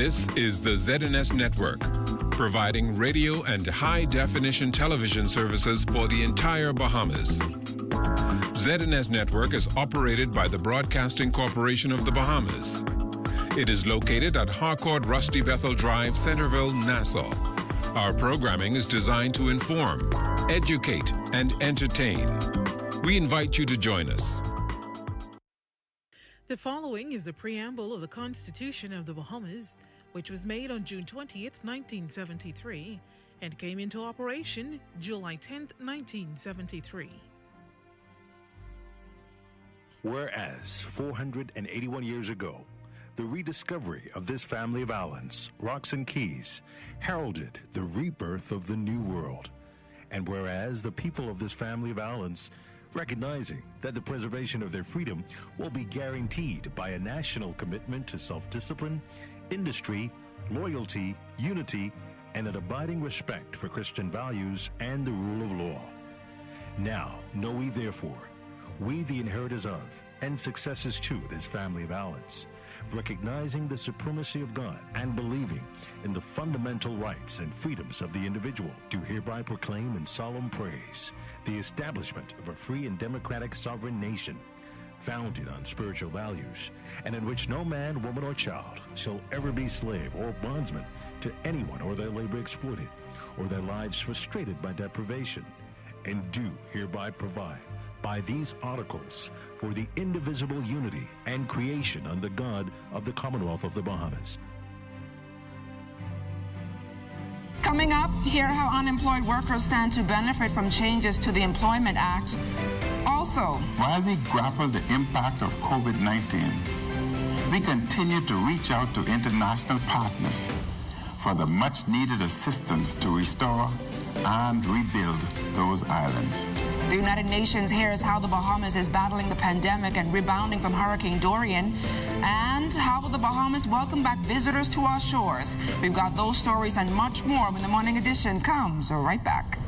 This is the ZNS Network, providing radio and high-definition television services for the entire Bahamas. ZNS Network is operated by the Broadcasting Corporation of the Bahamas. It is located at Harcourt Rusty Bethel Drive, Centerville, Nassau. Our programming is designed to inform, educate, and entertain. We invite you to join us. The following is the preamble of the Constitution of the Bahamas, which was made on June 20th, 1973, and came into operation July 10th, 1973. Whereas 481 years ago, the rediscovery of this family of islands, rocks and keys, heralded the rebirth of the New World. And whereas the people of this family of islands, recognizing that the preservation of their freedom will be guaranteed by a national commitment to self-discipline, industry, loyalty, unity, and an abiding respect for Christian values and the rule of law. Now, know we therefore, we the inheritors of and successors to this family of islands, recognizing the supremacy of God and believing in the fundamental rights and freedoms of the individual, do hereby proclaim in solemn praise the establishment of a free and democratic sovereign nation, founded on spiritual values, and in which no man, woman, or child shall ever be slave or bondsman to anyone, or their labor exploited, or their lives frustrated by deprivation, and do hereby provide by these articles for the indivisible unity and creation under God of the Commonwealth of the Bahamas. Coming up, hear how unemployed workers stand to benefit from changes to the Employment Act. Also, while we grapple the impact of COVID-19, we continue to reach out to international partners for the much-needed assistance to restore and rebuild those islands. The United Nations hears how the Bahamas is battling the pandemic and rebounding from Hurricane Dorian, and how will the Bahamas welcome back visitors to our shores. We've got those stories and much more when the Morning Edition comes right back.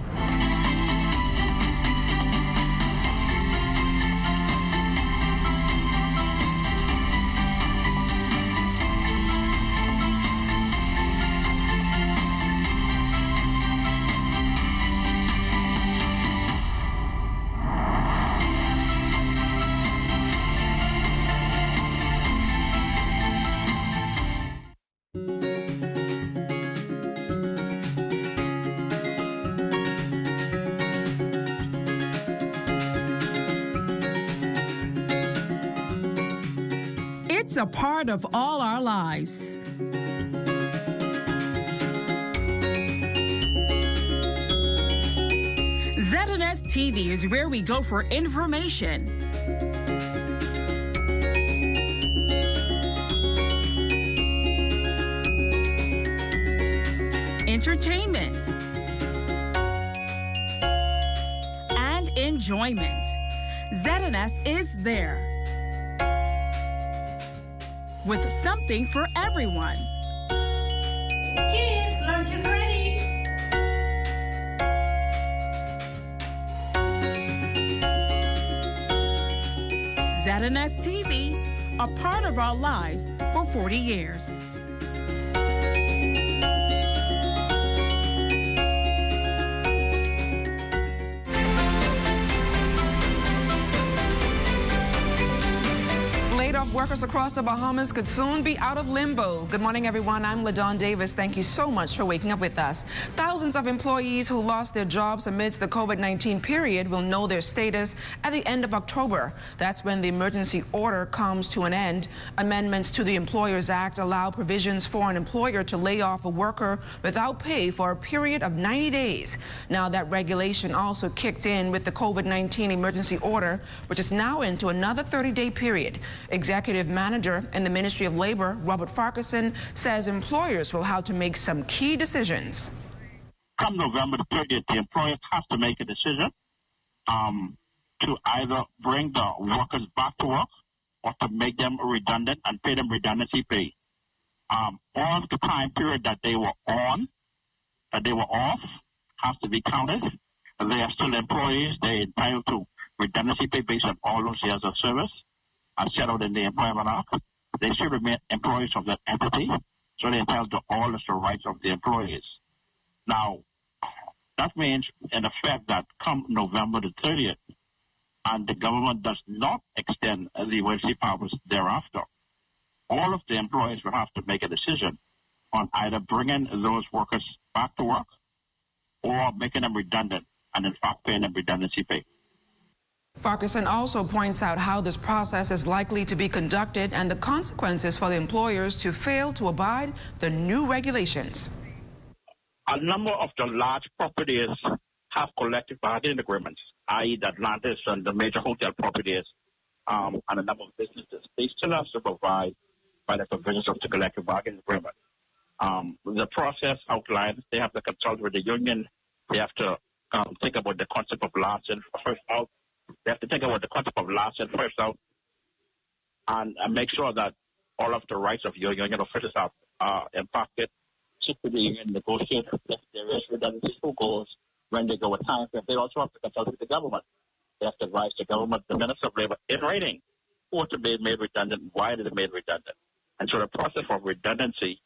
It's a part of all our lives. ZNS TV is where we go for information, entertainment, and enjoyment. ZNS is there with something for everyone. Kids, lunch is ready. ZNS TV, a part of our lives for 40 years. Workers across the Bahamas could soon be out of limbo. Good morning, everyone. I'm LaDawn Davis. Thank you so much for waking up with us. Thousands of employees who lost their jobs amidst the COVID-19 period will know their status at the end of October. That's when the emergency order comes to an end. Amendments to the Employers Act allow provisions for an employer to lay off a worker without pay for a period of 90 days. Now, that regulation also kicked in with the COVID-19 emergency order, which is now into another 30-day period. Executive Manager in the Ministry of Labor, Robert Farquharson, says employers will have to make some key decisions. Come November the 30th, the employers have to make a decision to either bring the workers back to work or to make them redundant and pay them redundancy pay. All the time period that they were on, that they were off, has to be counted. They are still employees. They're entitled to redundancy pay based on all those years of service as set out in the Employment Act. They should remain employees of that entity. So they're entitled to all the rights of the employees. Now, that means, in effect, that come November the 30th, and the government does not extend the emergency powers thereafter, all of the employees will have to make a decision on either bringing those workers back to work or making them redundant and, in fact, paying them redundancy pay. Farquharson also points out how this process is likely to be conducted and the consequences for the employers to fail to abide the new regulations. A number of the large properties have collective bargaining agreements, i.e. the Atlantis and the major hotel properties and a number of businesses. They still have to provide by the provisions of the collective bargaining agreement. The process outlines they have to consult with the union. They have to think about the concept of last in, first out. They have to think about the concept of last in, first out, and make sure that all of the rights of your union officials are impacted. Sit with the union, negotiate if there is redundancy, who goes, when they go with time. They also have to consult with the government. They have to advise the government, the Minister of Labor, in writing, who to be made redundant, why did it made redundant. And so the process of redundancy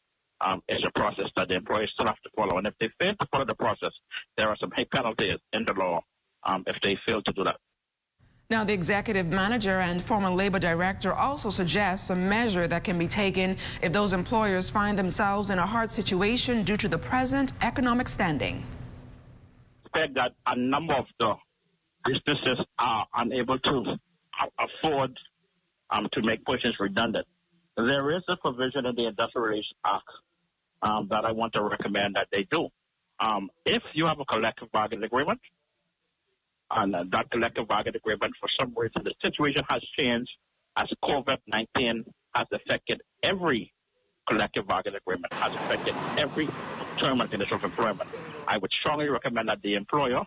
is a process that the employees still have to follow. And if they fail to follow the process, there are some penalties in the law if they fail to do that. Now, the executive manager and former labor director also suggests a measure that can be taken if those employers find themselves in a hard situation due to the present economic standing. Expect that a number of the businesses are unable to afford to make persons redundant. There is a provision in the Industrial Relations Act that I want to recommend that they do. If you have a collective bargaining agreement, and that collective bargaining agreement, for some reason, the situation has changed as COVID-19 has affected every collective bargaining agreement, has affected every term and condition of employment. I would strongly recommend that the employer,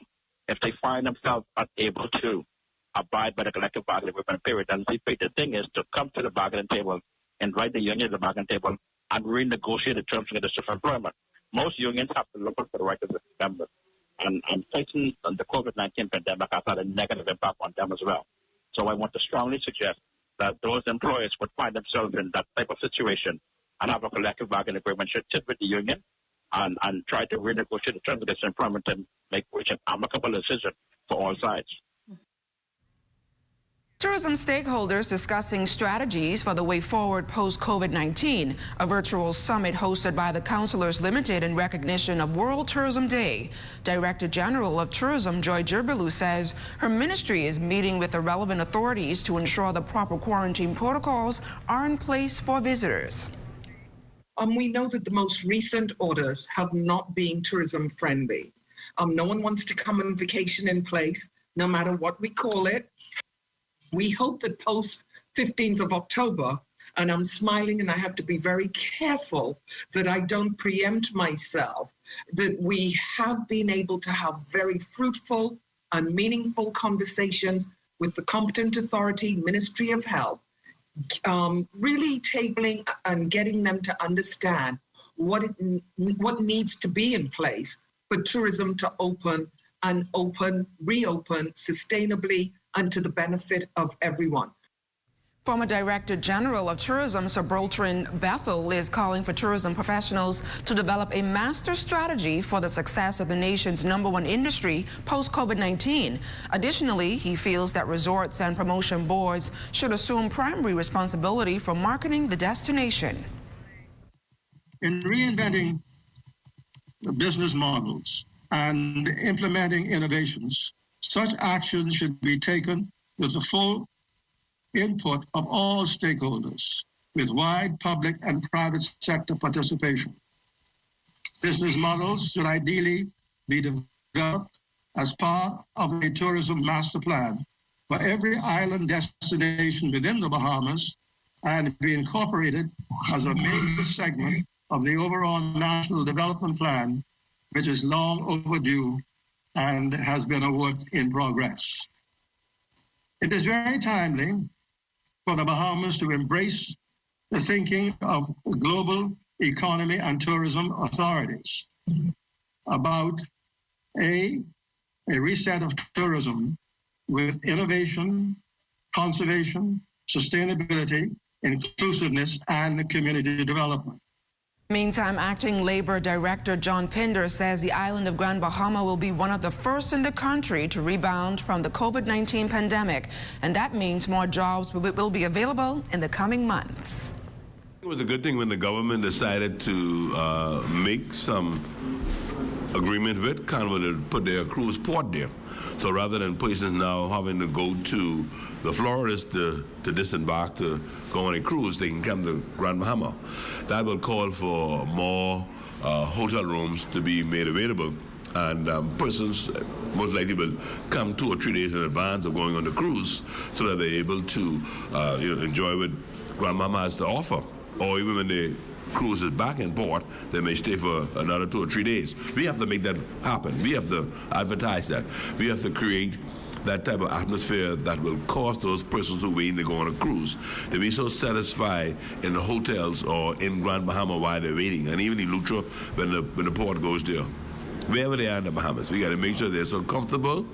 if they find themselves unable to abide by the collective bargaining agreement and pay redundancy pay, the thing is to come to the bargaining table, invite the union to the bargaining table, and renegotiate the terms and conditions of employment. Most unions have to look for the rights of the members. And taking the COVID-19 pandemic has had a negative impact on them as well. So I want to strongly suggest that those employers would find themselves in that type of situation and have a collective bargaining agreement, should sit with the union and try to renegotiate the terms of this employment and reach an amicable decision for all sides. Tourism stakeholders discussing strategies for the way forward post-COVID-19, a virtual summit hosted by the Councillors Limited in recognition of World Tourism Day. Director General of Tourism, Joy Jirbilu, says her ministry is meeting with the relevant authorities to ensure the proper quarantine protocols are in place for visitors. We know that the most recent orders have not been tourism friendly. No one wants to come on vacation in place, no matter what we call it. We hope that post 15th of October, and I'm smiling and I have to be very careful that I don't preempt myself, that we have been able to have very fruitful and meaningful conversations with the competent authority, Ministry of Health, really tabling and getting them to understand what needs to be in place for tourism to reopen sustainably and to the benefit of everyone. Former Director General of Tourism, Sir Boltrin Bethel, is calling for tourism professionals to develop a master strategy for the success of the nation's #1 industry post-COVID-19. Additionally, he feels that resorts and promotion boards should assume primary responsibility for marketing the destination. In reinventing the business models and implementing innovations, such actions should be taken with the full input of all stakeholders, with wide public and private sector participation. Business models should ideally be developed as part of a tourism master plan for every island destination within the Bahamas and be incorporated as a major segment of the overall national development plan, which is long overdue and has been a work in progress. It is very timely for the Bahamas to embrace the thinking of global economy and tourism authorities about a reset of tourism with innovation, conservation, sustainability, inclusiveness, and community development. Meantime, Acting Labor Director John Pinder says the island of Grand Bahama will be one of the first in the country to rebound from the COVID-19 pandemic, and that means more jobs will be available in the coming months. It was a good thing when the government decided to make some agreement with Carnival to put their cruise port there. So rather than places now having to go to the Floridas to disembark to go on a cruise, they can come to Grand Bahama. That will call for more hotel rooms to be made available. And persons most likely will come 2 or 3 days in advance of going on the cruise so that they're able to enjoy what Grand Bahama has to offer. Or even when the cruise is back in port, they may stay for another 2 or 3 days. We have to make that happen. We have to advertise that. We have to create that type of atmosphere that will cause those persons who wait to go on a cruise to be so satisfied in the hotels or in Grand Bahama while they're waiting, and even in Lutra when the port goes there. Wherever they are in the Bahamas, we got to make sure they're so comfortable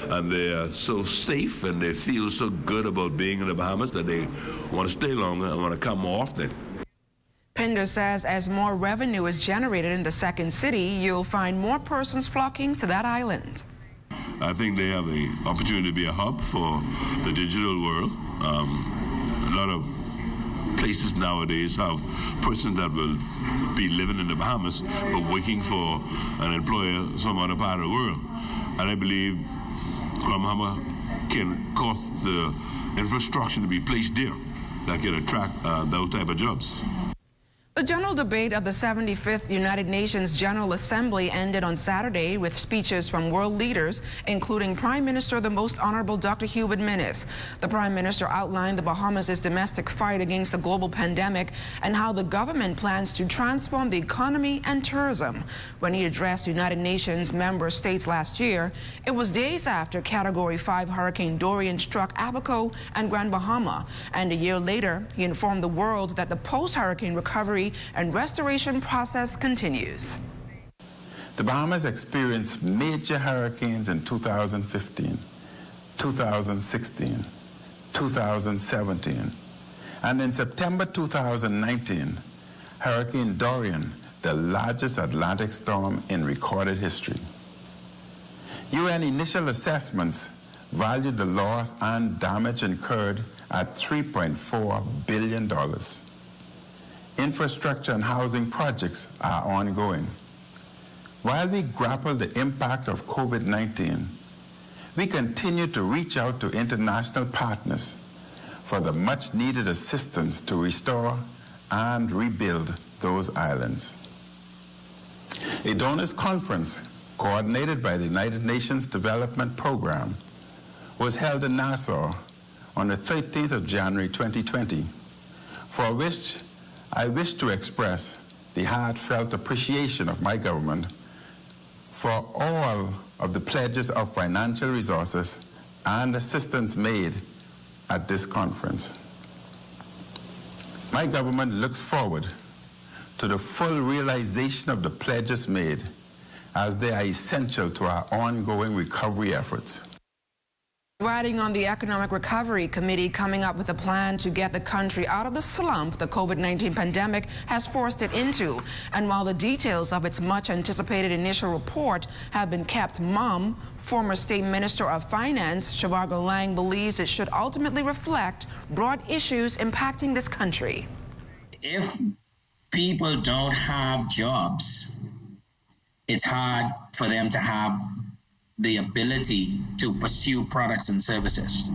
and they're so safe and they feel so good about being in the Bahamas that they want to stay longer and want to come more often. Pinder says as more revenue is generated in the second city, you'll find more persons flocking to that island. I think they have an opportunity to be a hub for the digital world. A lot of places nowadays have persons that will be living in the Bahamas but working for an employer some other part of the world. And I believe Grand Bahama can cause the infrastructure to be placed there that can attract those type of jobs. The general debate of the 75th United Nations General Assembly ended on Saturday with speeches from world leaders, including Prime Minister the Most Honorable Dr. Hubert Minnis. The Prime Minister outlined the Bahamas' domestic fight against the global pandemic and how the government plans to transform the economy and tourism. When he addressed United Nations member states last year, it was days after Category 5 Hurricane Dorian struck Abaco and Grand Bahama. And a year later, he informed the world that the post-hurricane recovery and restoration process continues. The Bahamas experienced major hurricanes in 2015, 2016, 2017, and in September 2019, Hurricane Dorian, the largest Atlantic storm in recorded history. UN initial assessments valued the loss and damage incurred at $3.4 billion. Infrastructure and housing projects are ongoing. While we grapple the impact of COVID-19, we continue to reach out to international partners for the much-needed assistance to restore and rebuild those islands. A donors conference coordinated by the United Nations Development Program was held in Nassau on the 13th of January 2020, for which I wish to express the heartfelt appreciation of my government for all of the pledges of financial resources and assistance made at this conference. My government looks forward to the full realization of the pledges made, as they are essential to our ongoing recovery efforts. Riding on the Economic Recovery Committee coming up with a plan to get the country out of the slump the COVID-19 pandemic has forced it into. And while the details of its much-anticipated initial report have been kept mum, former State Minister of Finance, Zhivargo Lang, believes it should ultimately reflect broad issues impacting this country. If people don't have jobs, it's hard for them to have the ability to pursue products and services.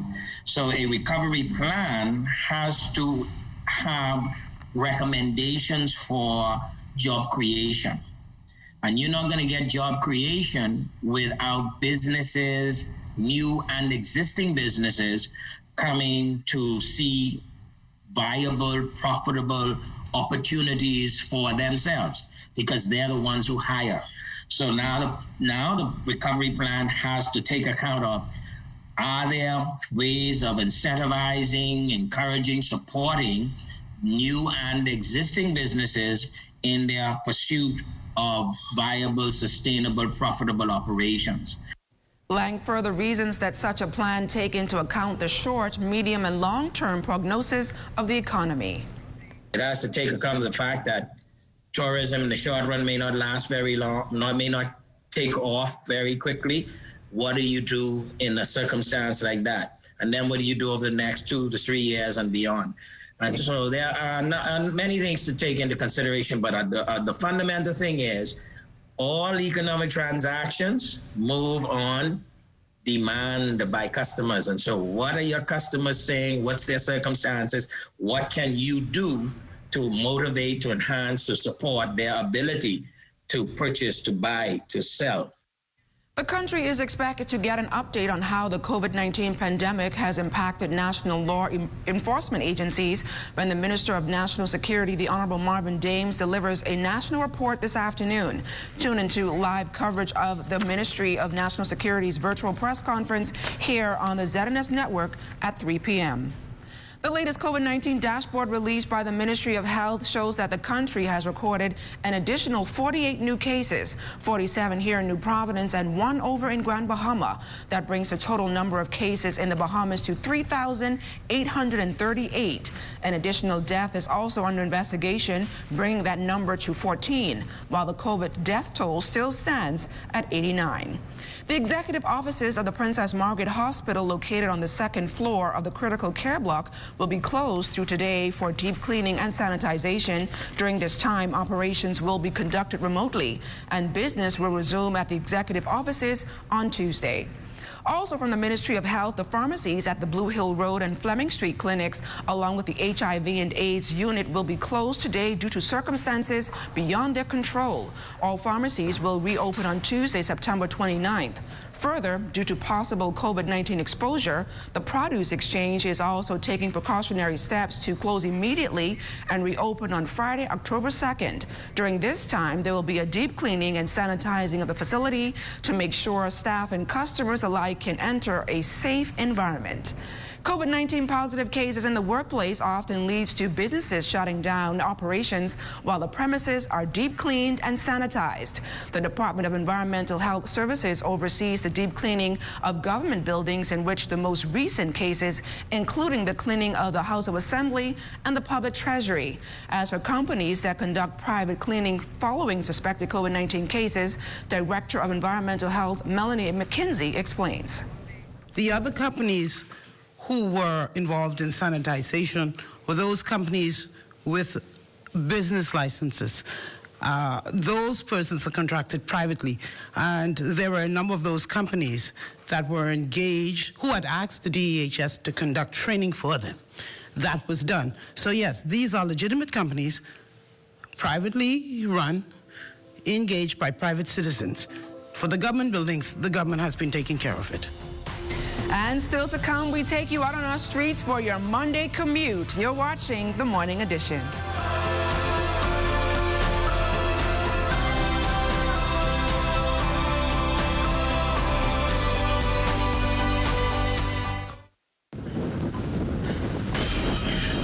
So a recovery plan has to have recommendations for job creation. And you're not going to get job creation without businesses, new and existing businesses, coming to see viable, profitable opportunities for themselves, because they're the ones who hire. So now the recovery plan has to take account of, are there ways of incentivizing, encouraging, supporting new and existing businesses in their pursuit of viable, sustainable, profitable operations. Lang further reasons that such a plan take into account the short, medium, and long-term prognosis of the economy. It has to take account of the fact that tourism in the short run may not last very long, may not take off very quickly. What do you do in a circumstance like that? And then what do you do over the next 2 to 3 years and beyond? And so there are many things to take into consideration, but the fundamental thing is all economic transactions move on demand by customers. And so what are your customers saying? What's their circumstances? What can you do to motivate, to enhance, to support their ability to purchase, to buy, to sell? The country is expected to get an update on how the COVID-19 pandemic has impacted national law enforcement agencies when the Minister of National Security, the Honorable Marvin Dames, delivers a national report this afternoon. Tune into live coverage of the Ministry of National Security's virtual press conference here on the ZNS Network at 3 p.m. The latest COVID-19 dashboard released by the Ministry of Health shows that the country has recorded an additional 48 new cases, 47 here in New Providence and 1 over in Grand Bahama. That brings the total number of cases in the Bahamas to 3,838. An additional death is also under investigation, bringing that number to 14, while the COVID death toll still stands at 89. The executive offices of the Princess Margaret Hospital, located on the 2nd floor of the critical care block, will be closed through today for deep cleaning and sanitization. During this time, operations will be conducted remotely, and business will resume at the executive offices on Tuesday. Also from the Ministry of Health, the pharmacies at the Blue Hill Road and Fleming Street clinics, along with the HIV and AIDS unit, will be closed today due to circumstances beyond their control. All pharmacies will reopen on Tuesday, September 29th. Further, due to possible COVID-19 exposure, the Produce Exchange is also taking precautionary steps to close immediately and reopen on Friday, October 2nd. During this time, there will be a deep cleaning and sanitizing of the facility to make sure staff and customers alike can enter a safe environment. COVID-19 positive cases in the workplace often leads to businesses shutting down operations while the premises are deep cleaned and sanitized. The Department of Environmental Health Services oversees the deep cleaning of government buildings, in which the most recent cases including the cleaning of the House of Assembly and the Public Treasury. As for companies that conduct private cleaning following suspected COVID-19 cases, Director of Environmental Health Melanie McKinsey explains. The other companies who were involved in sanitization were those companies with business licenses. Those persons are contracted privately, and there were a number of those companies that were engaged, who had asked the DEHS to conduct training for them. That was done. So yes, these are legitimate companies, privately run, engaged by private citizens. For the government buildings, the government has been taking care of it. And still to come, we take you out on our streets for your Monday commute. You're watching The Morning Edition.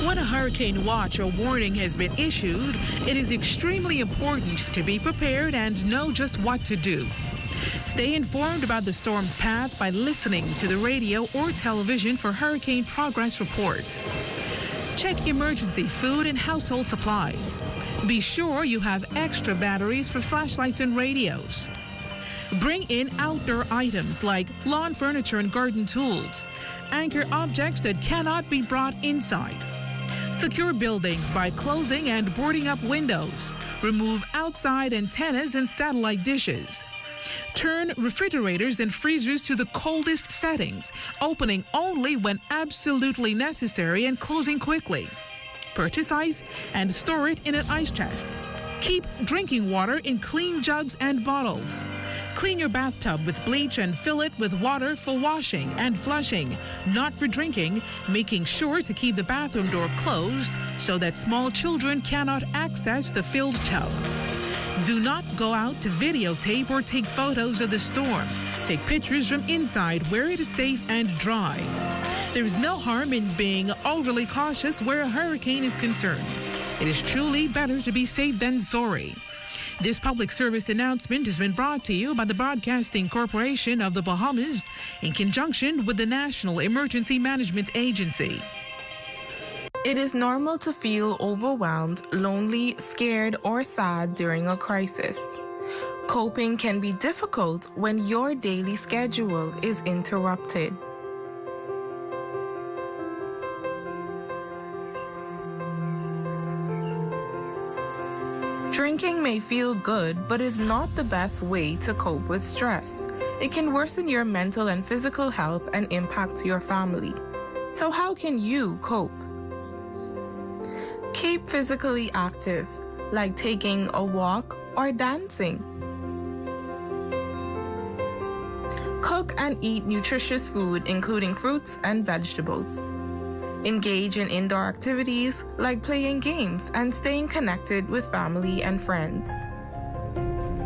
When a hurricane watch or warning has been issued, it is extremely important to be prepared and know just what to do. Stay informed about the storm's path by listening to the radio or television for hurricane progress reports. Check emergency food and household supplies. Be sure you have extra batteries for flashlights and radios. Bring in outdoor items like lawn furniture and garden tools. Anchor objects that cannot be brought inside. Secure buildings by closing and boarding up windows. Remove outside antennas and satellite dishes. Turn refrigerators and freezers to the coldest settings, opening only when absolutely necessary and closing quickly. Purchase ice and store it in an ice chest. Keep drinking water in clean jugs and bottles. Clean your bathtub with bleach and fill it with water for washing and flushing, not for drinking, making sure to keep the bathroom door closed so that small children cannot access the filled tub. Do not go out to videotape or take photos of the storm. Take pictures from inside where it is safe and dry. There is no harm in being overly cautious where a hurricane is concerned. It is truly better to be safe than sorry. This public service announcement has been brought to you by the Broadcasting Corporation of the Bahamas in conjunction with the National Emergency Management Agency. It is normal to feel overwhelmed, lonely, scared, or sad during a crisis. Coping can be difficult when your daily schedule is interrupted. Drinking may feel good, but is not the best way to cope with stress. It can worsen your mental and physical health and impact your family. So how can you cope? Keep physically active, like taking a walk or dancing. Cook and eat nutritious food, including fruits and vegetables. Engage in indoor activities like playing games and staying connected with family and friends.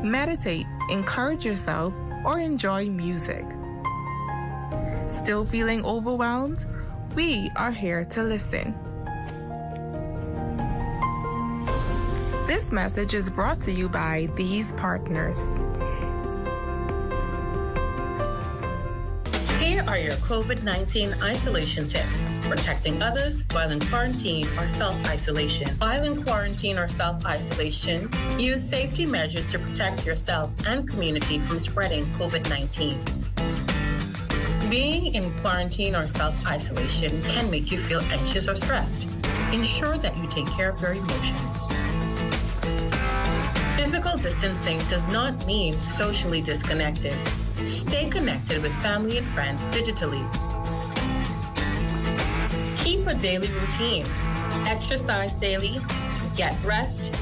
Meditate, encourage yourself, or enjoy music. Still feeling overwhelmed? We are here to listen. This message is brought to you by these partners. Here are your COVID-19 isolation tips. Protecting others while in quarantine or self-isolation. While in quarantine or self-isolation, use safety measures to protect yourself and community from spreading COVID-19. Being in quarantine or self-isolation can make you feel anxious or stressed. Ensure that you take care of your emotions. Physical distancing does not mean socially disconnected. Stay connected with family and friends digitally. Keep a daily routine. Exercise daily, get rest,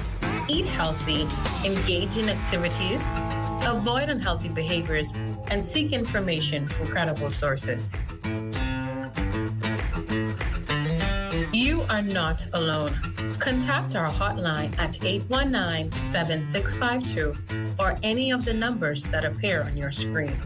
eat healthy, engage in activities, avoid unhealthy behaviors, and seek information from credible sources. You are not alone. Contact our hotline at 819-7652 or any of the numbers that appear on your screen.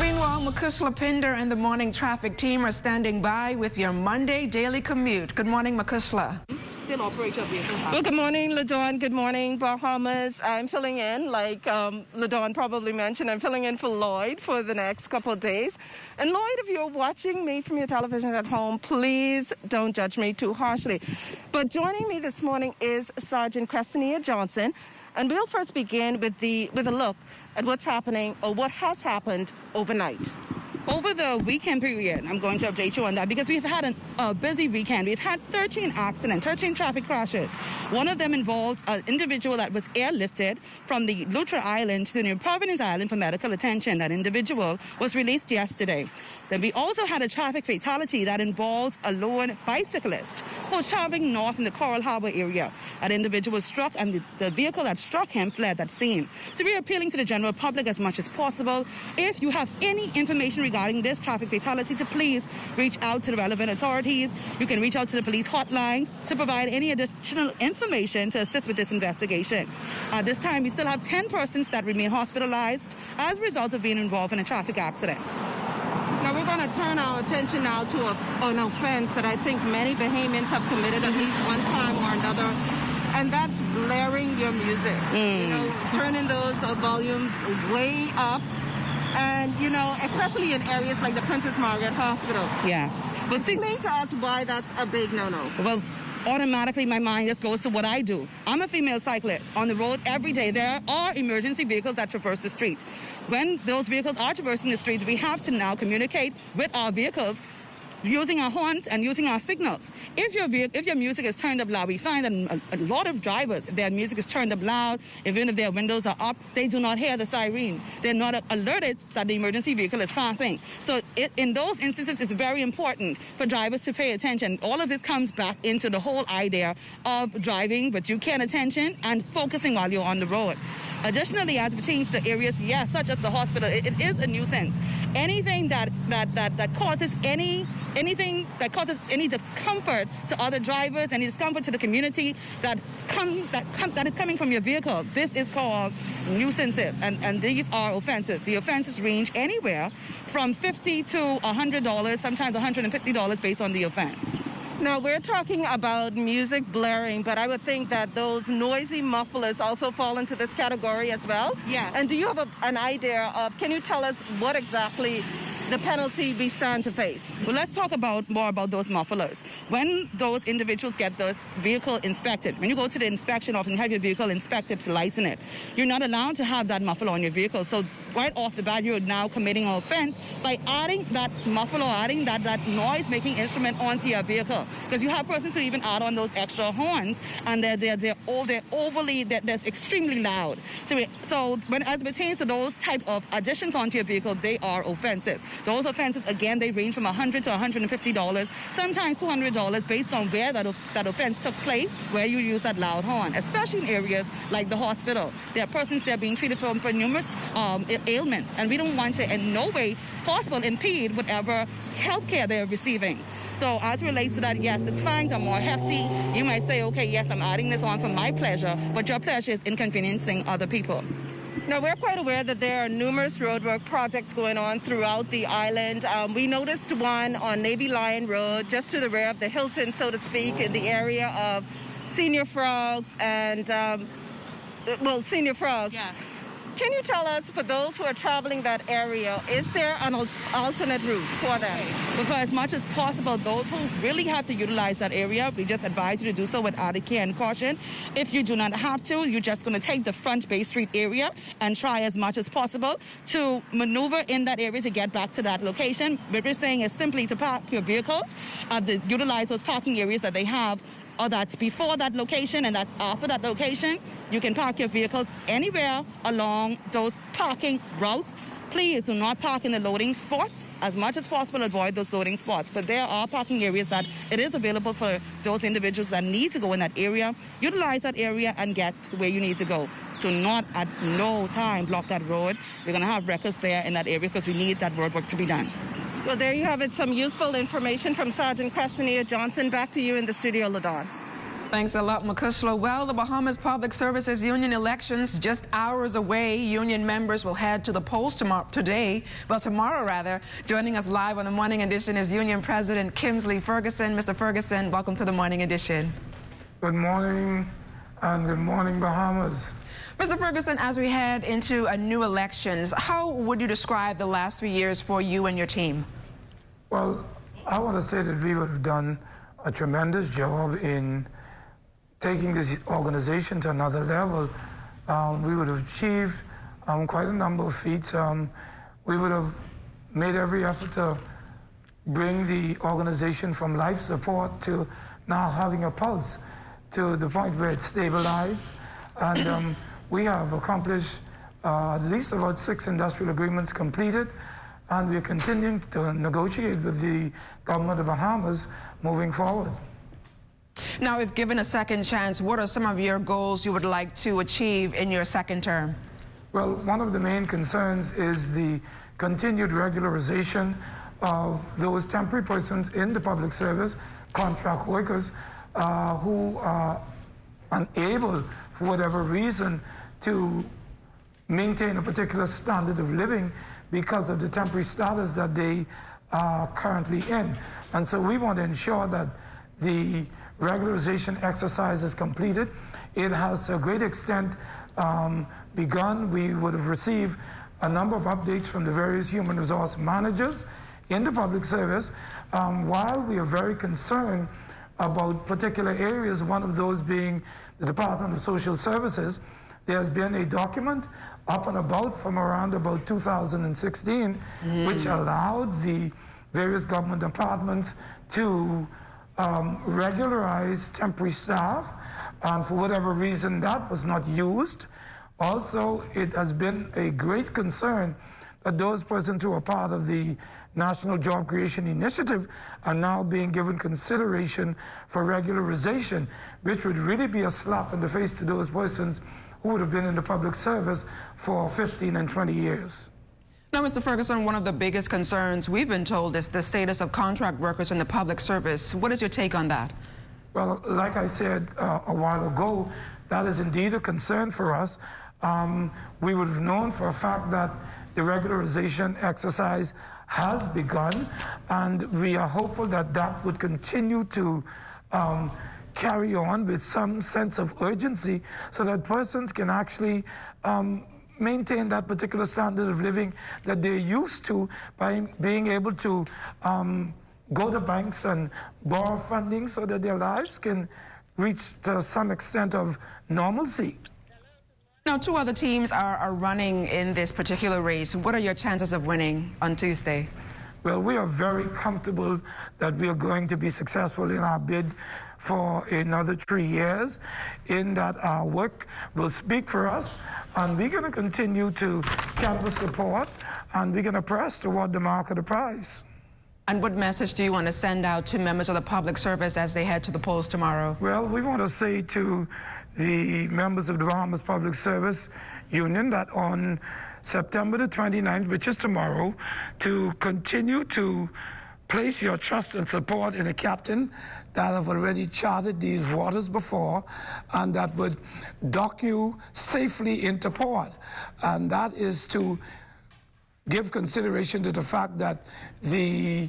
Meanwhile, Makushla Pinder and the morning traffic team are standing by with your Monday daily commute. Good morning, Makushla. Well, good morning, LaDawn. Good morning, Bahamas. I'm filling in, like LaDawn probably mentioned, I'm filling in for Lloyd for the next couple of days. And Lloyd, if you're watching me from your television at home, please don't judge me too harshly. But joining me this morning is Sergeant Crestania Johnson. And we'll first begin with a look at what's happening or what has happened overnight. Over the weekend period, I'm going to update you on that because we've had a busy weekend. We've had 13 accidents, 13 traffic crashes. One of them involved an individual that was airlifted from the Lutra Island to the New Providence Island for medical attention. That individual was released yesterday. Then we also had a traffic fatality that involved a lone bicyclist who was traveling north in the Coral Harbor area. An individual was struck and the vehicle that struck him fled that scene. So we are appealing to the general public as much as possible. If you have any information regarding this traffic fatality, to please reach out to the relevant authorities. You can reach out to the police hotlines to provide any additional information to assist with this investigation. At this time, we still have 10 persons that remain hospitalized as a result of being involved in a traffic accident. Now we're going to turn our attention now to an offense that I think many Bahamians have committed at least one time or another, and that's blaring your music. You know, turning those volumes way up, and you know, especially in areas like the Princess Margaret Hospital. Yes, but explain to us why that's a big no-no. Well, automatically my mind just goes to what I do. I'm a female cyclist on the road every day. There are emergency vehicles that traverse the street. When those vehicles are traversing the streets, we have to now communicate with our vehicles using our horns and using our signals. If your music is turned up loud, we find that a lot of drivers, if their music is turned up loud, even if their windows are up, they do not hear the siren. They're not alerted that the emergency vehicle is passing. So in those instances, it's very important for drivers to pay attention. All of this comes back into the whole idea of driving with due care and attention and focusing while you're on the road. Additionally, as it pertains to areas, yes, such as the hospital, it is a nuisance. Anything that causes anything that causes any discomfort to other drivers, any discomfort to the community that is coming from your vehicle, this is called nuisances, and these are offenses. The offenses range anywhere from $50 to $100, sometimes $150 based on the offense. Now, we're talking about music blaring, but I would think that those noisy mufflers also fall into this category as well? Yes. And do you have an idea of, can you tell us what exactly the penalty we stand to face? Well, let's talk more about those mufflers. When those individuals get the vehicle inspected, when you go to the inspection office and have your vehicle inspected to license it, you're not allowed to have that muffler on your vehicle. So right off the bat, you're now committing an offense by adding that muffler, adding that noise-making instrument onto your vehicle. Because you have persons who even add on those extra horns, and they're extremely loud. So when as it pertains to those type of additions onto your vehicle, they are offenses. Those offenses, again, they range from $100 to $150, sometimes $200, based on where that offense took place, where you use that loud horn, especially in areas like the hospital. There are persons that are being treated for numerous ailments, and we don't want to in no way possible impede whatever health care they're receiving. So as it relates to that, yes, the fines are more hefty. You might say, okay, yes, I'm adding this on for my pleasure, but your pleasure is inconveniencing other people. Now, we're quite aware that there are numerous roadwork projects going on throughout the island. We noticed one on Navy Lion Road, just to the rear of the Hilton, so to speak, in the area of Senior Frogs and, Senior Frogs. Yeah. Can you tell us, for those who are traveling that area, is there an alternate route for them? But for as much as possible, those who really have to utilize that area, we just advise you to do so with added care and caution. If you do not have to, you're just going to take the front Bay Street area and try as much as possible to maneuver in that area to get back to that location. What we're saying is simply to park your vehicles, utilize those parking areas that they have, or that's before that location and that's after that location. You can park your vehicles anywhere along those parking routes. Please do not park in the loading spots. As much as possible, avoid those loading spots. But there are parking areas that it is available for those individuals that need to go in that area. Utilize that area and get where you need to go. Do not at no time block that road. We're going to have records there in that area because we need that road work to be done. Well, there you have it, some useful information from Sergeant Crestania Johnson. Back to you in the studio, LaDawn. Thanks a lot, Makushla. Well, the Bahamas Public Services Union elections just hours away. Union members will head to the polls tomorrow. Joining us live on the Morning Edition is Union President Kimsley Ferguson. Mr. Ferguson, welcome to the Morning Edition. Good morning, and good morning, Bahamas. Mr. Ferguson, as we head into a new elections, how would you describe the last 3 years for you and your team? Well, I want to say that we would have done a tremendous job in taking this organization to another level. We would have achieved quite a number of feats. We would have made every effort to bring the organization from life support to now having a pulse to the point where it's stabilized. And we have accomplished at least about 6 industrial agreements completed, and we're continuing to negotiate with the government of Bahamas moving forward. Now, if given a second chance, what are some of your goals you would like to achieve in your second term? Well, one of the main concerns is the continued regularization of those temporary persons in the public service, contract workers, who are unable, for whatever reason, to maintain a particular standard of living because of the temporary status that they are currently in. And so we want to ensure that the regularization exercise is completed. It has to a great extent begun. We would have received a number of updates from the various human resource managers in the public service. While we are very concerned about particular areas, one of those being the Department of Social Services, there's been a document up and about from around about 2016, which allowed the various government departments to regularize temporary staff, and for whatever reason that was not used. Also, it has been a great concern that those persons who are part of the National Job Creation Initiative are now being given consideration for regularization, which would really be a slap in the face to those persons who would have been in the public service for 15 and 20 years. Now, Mr. Ferguson, one of the biggest concerns we've been told is the status of contract workers in the public service. What is your take on that? Well, like I said a while ago, that is indeed a concern for us. We would have known for a fact that the regularization exercise has begun, and we are hopeful that that would continue to carry on with some sense of urgency so that persons can actually maintain that particular standard of living that they're used to by being able to go to banks and borrow funding so that their lives can reach to some extent of normalcy. Now, 2 other teams are running in this particular race. What are your chances of winning on Tuesday? Well, we are very comfortable that we are going to be successful in our bid for another 3 years, in that our work will speak for us, and we're going to continue to campus support, and we're going to press toward the mark of the prize. And what message do you want to send out to members of the public service as they head to the polls tomorrow? Well, we want to say to the members of the Bahamas Public Service Union that on September the 29th, which is tomorrow, to continue to place your trust and support in a captain that have already charted these waters before and that would dock you safely into port. And that is to give consideration to the fact that the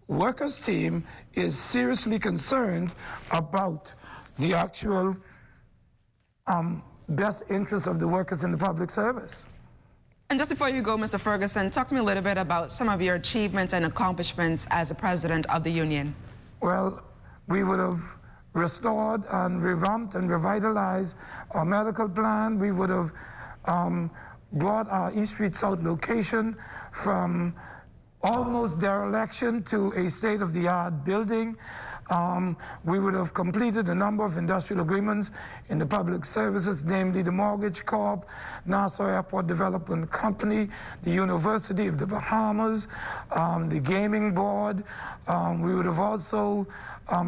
workers' team is seriously concerned about the actual best interests of the workers in the public service. And just before you go, Mr. Ferguson, talk to me a little bit about some of your achievements and accomplishments as the president of the union. Well, we would have restored and revamped and revitalized our medical plan. We would have brought our East Street South location from almost dereliction to a state-of-the-art building. We would have completed a number of industrial agreements in the public services, namely the Mortgage Corp, Nassau Airport Development Company, the University of the Bahamas, the Gaming Board. We would have also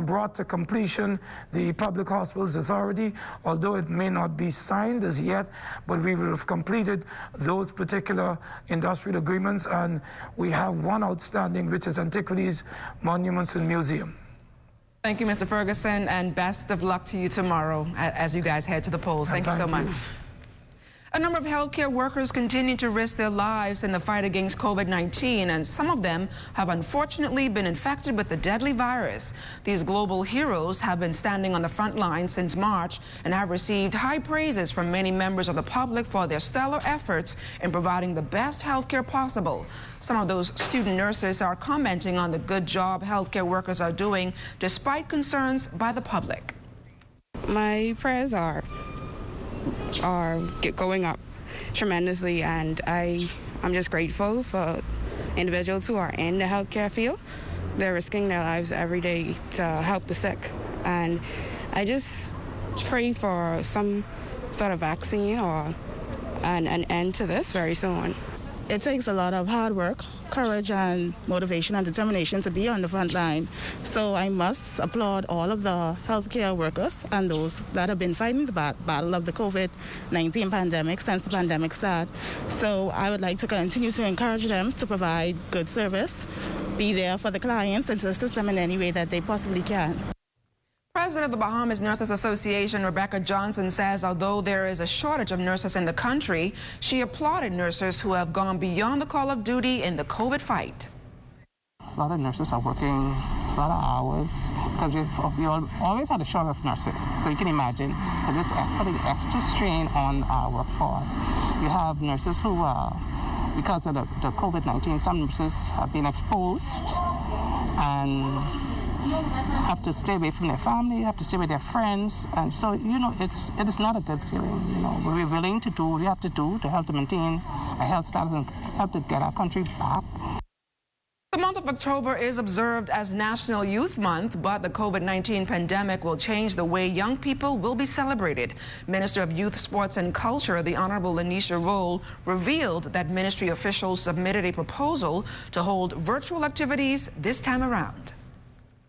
brought to completion the Public Hospitals Authority, although it may not be signed as yet, but we would have completed those particular industrial agreements, and we have one outstanding, which is Antiquities, Monuments and Museum. Thank you, Mr. Ferguson, and best of luck to you tomorrow as you guys head to the polls. Thank you so much. A number of healthcare workers continue to risk their lives in the fight against COVID-19, and some of them have unfortunately been infected with the deadly virus. These global heroes have been standing on the front line since March and have received high praises from many members of the public for their stellar efforts in providing the best healthcare possible. Some of those student nurses are commenting on the good job healthcare workers are doing despite concerns by the public. My prayers are going up tremendously, and I'm just grateful for individuals who are in the healthcare field. They're risking their lives every day to help the sick, and I just pray for some sort of vaccine or an end to this very soon. It takes a lot of hard work, courage, and motivation and determination to be on the front line. So I must applaud all of the healthcare workers and those that have been fighting the battle of the COVID-19 pandemic since the pandemic started. So I would like to continue to encourage them to provide good service, be there for the clients, and to assist them in any way that they possibly can. President of the Bahamas Nurses Association, Rebecca Johnson, says although there is a shortage of nurses in the country, she applauded nurses who have gone beyond the call of duty in the COVID fight. A lot of nurses are working a lot of hours because we always had a shortage of nurses. So you can imagine just putting extra strain on our workforce. You have nurses who, because of the COVID-19, some nurses have been exposed and have to stay away from their family, have to stay with their friends, and so, it is not a good feeling. We're willing to do what we have to do to help to maintain a health status and help to get our country back. The month of October is observed as National Youth Month, but the COVID-19 pandemic will change the way young people will be celebrated. Minister of Youth, Sports and Culture, the Honorable Lanisha Rolle, revealed that ministry officials submitted a proposal to hold virtual activities this time around.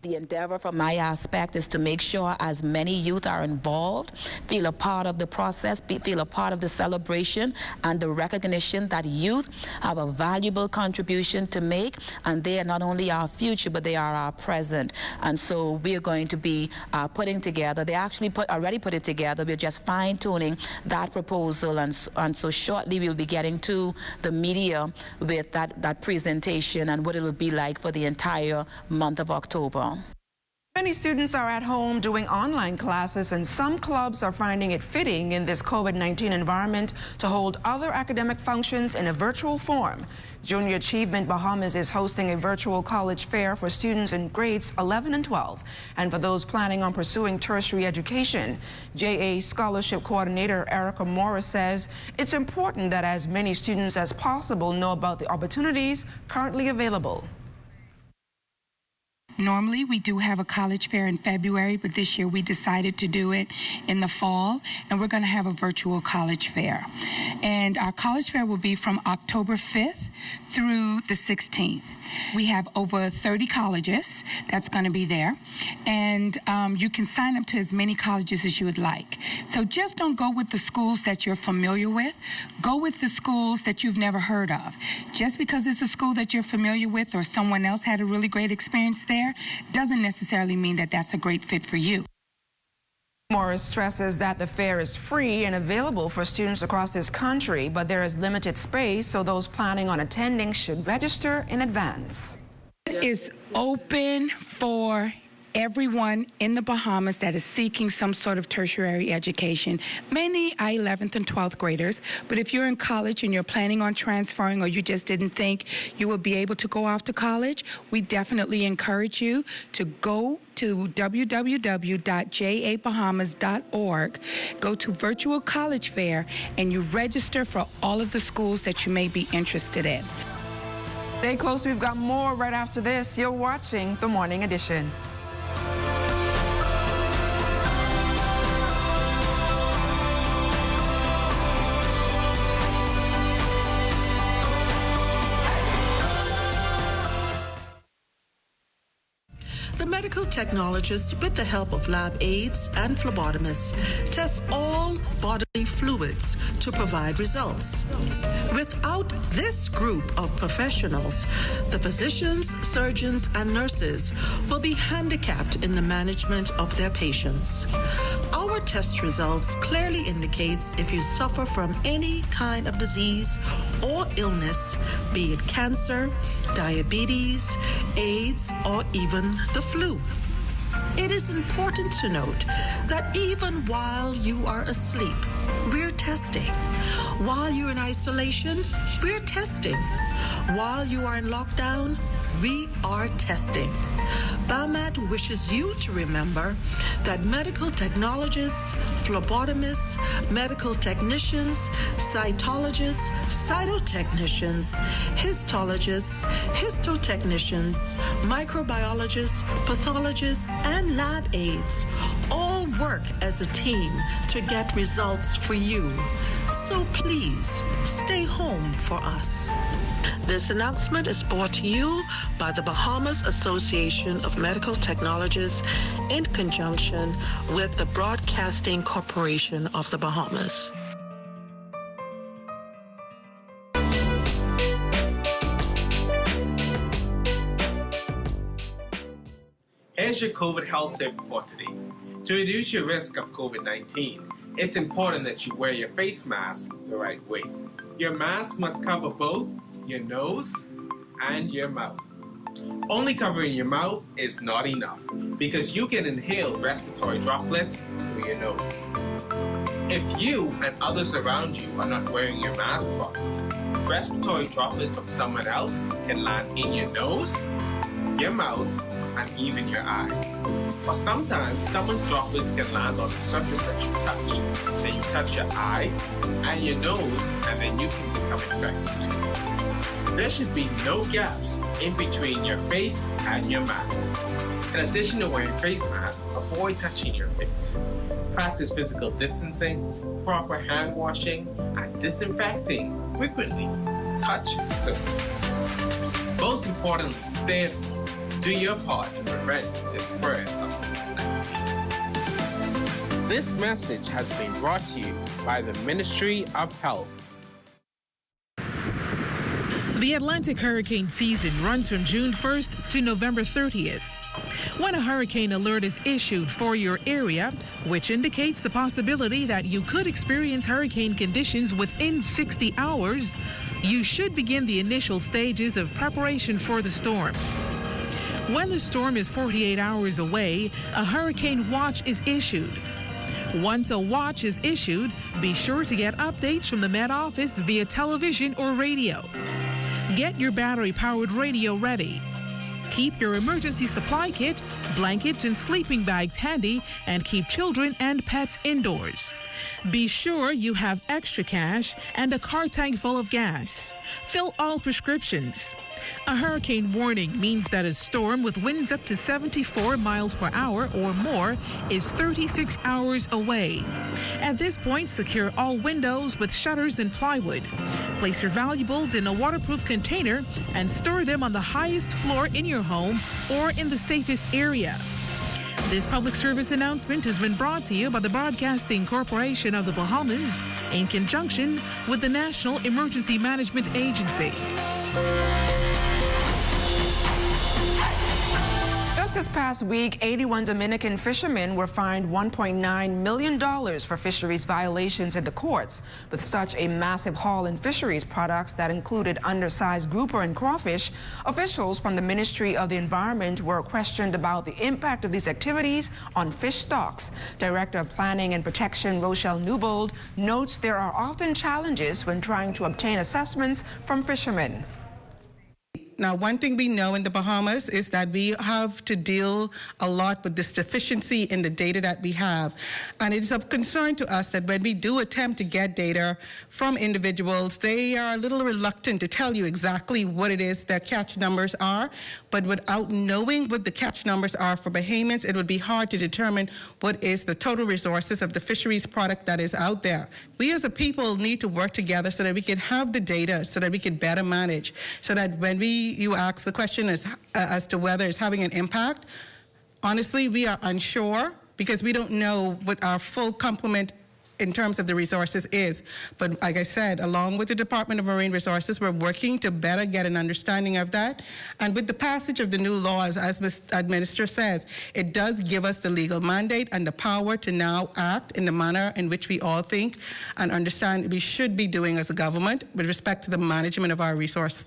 The endeavor from my aspect is to make sure as many youth are involved, feel a part of the process, feel a part of the celebration, and the recognition that youth have a valuable contribution to make, and they are not only our future, but they are our present. And so we are going to be putting together, they actually already put it together, we're just fine-tuning that proposal, and so shortly we'll be getting to the media with that presentation and what it will be like for the entire month of October. Many students are at home doing online classes, and some clubs are finding it fitting in this COVID-19 environment to hold other academic functions in a virtual form. Junior Achievement Bahamas is hosting a virtual college fair for students in grades 11 and 12. And for those planning on pursuing tertiary education, JA Scholarship Coordinator Erica Morris says it's important that as many students as possible know about the opportunities currently available. Normally, we do have a college fair in February, but this year we decided to do it in the fall, and we're going to have a virtual college fair. And our college fair will be from October 5th through the 16th. We have over 30 colleges that's going to be there, and you can sign up to as many colleges as you would like. So just don't go with the schools that you're familiar with. Go with the schools that you've never heard of. Just because it's a school that you're familiar with or someone else had a really great experience there doesn't necessarily mean that that's a great fit for you. Morris stresses that the fair is free and available for students across this country, but there is limited space, so those planning on attending should register in advance. It is open for everyone in the Bahamas that is seeking some sort of tertiary education, mainly our 11th and 12th graders. But if you're in college and you're planning on transferring, or you just didn't think you would be able to go off to college, we definitely encourage you to go to www.jabahamas.org, go to Virtual College Fair, and you register for all of the schools that you may be interested in. Stay close, we've got more right after this. You're watching The Morning Edition. The medical technologists, with the help of lab aides and phlebotomists, test all bodily fluids to provide results. Without this group of professionals, the physicians, surgeons, and nurses will be handicapped in the management of their patients. Our test results clearly indicates if you suffer from any kind of disease or illness, be it cancer, diabetes, AIDS, or even the flu. It is important to note that even while you are asleep, we're testing. While you're in isolation, we're testing. While you are in lockdown, we are testing. BAMAT wishes you to remember that medical technologists, phlebotomists, medical technicians, cytologists, cytotechnicians, histologists, histotechnicians, microbiologists, pathologists, and lab aides all work as a team to get results for you. So please, stay home for us. This announcement is brought to you by the Bahamas Association of Medical Technologists in conjunction with the Broadcasting Corporation of the Bahamas. Here's your COVID health tip for today. To reduce your risk of COVID-19, it's important that you wear your face mask the right way. Your mask must cover both your nose and your mouth. Only covering your mouth is not enough because you can inhale respiratory droplets through your nose. If you and others around you are not wearing your mask properly, respiratory droplets from someone else can land in your nose, your mouth, and even your eyes. Or sometimes someone's droplets can land on the surface that you touch. Then you touch your eyes and your nose, and then you can become infected. There should be no gaps in between your face and your mouth. In addition to wearing face masks, avoid touching your face. Practice physical distancing, proper hand washing, and disinfecting frequently. Touch surfaces. Most importantly, stay at home. Do your part to prevent the spread of COVID-19. This message has been brought to you by the Ministry of Health. The Atlantic hurricane season runs from June 1st to November 30th. When a hurricane alert is issued for your area, which indicates the possibility that you could experience hurricane conditions within 60 hours, you should begin the initial stages of preparation for the storm. When the storm is 48 hours away, a hurricane watch is issued. Once a watch is issued, be sure to get updates from the Met Office via television or radio. Get your battery-powered radio ready. Keep your emergency supply kit, blankets, and sleeping bags handy, and keep children and pets indoors. Be sure you have extra cash and a car tank full of gas. Fill all prescriptions. A hurricane warning means that a storm with winds up to 74 miles per hour or more is 36 hours away. At this point, secure all windows with shutters and plywood. Place your valuables in a waterproof container and store them on the highest floor in your home or in the safest area. This public service announcement has been brought to you by the Broadcasting Corporation of the Bahamas in conjunction with the National Emergency Management Agency. Just this past week, 81 Dominican fishermen were fined $1.9 million for fisheries violations in the courts. With such a massive haul in fisheries products that included undersized grouper and crawfish, officials from the Ministry of the Environment were questioned about the impact of these activities on fish stocks. Director of Planning and Protection Rochelle Newbold notes there are often challenges when trying to obtain assessments from fishermen. Now, one thing we know in the Bahamas is that we have to deal a lot with this deficiency in the data that we have. And it's of concern to us that when we do attempt to get data from individuals, they are a little reluctant to tell you exactly what it is their catch numbers are. But without knowing what the catch numbers are for Bahamians, it would be hard to determine what is the total resources of the fisheries product that is out there. We as a people need to work together so that we can have the data, so that we can better manage, so that when you ask the question as to whether it's having an impact, honestly, we are unsure because we don't know what our full complement in terms of the resources is. But like I said, along with the Department of Marine Resources, we're working to better get an understanding of that. And with the passage of the new laws, as Mr. Minister says, it does give us the legal mandate and the power to now act in the manner in which we all think and understand we should be doing as a government with respect to the management of our resource.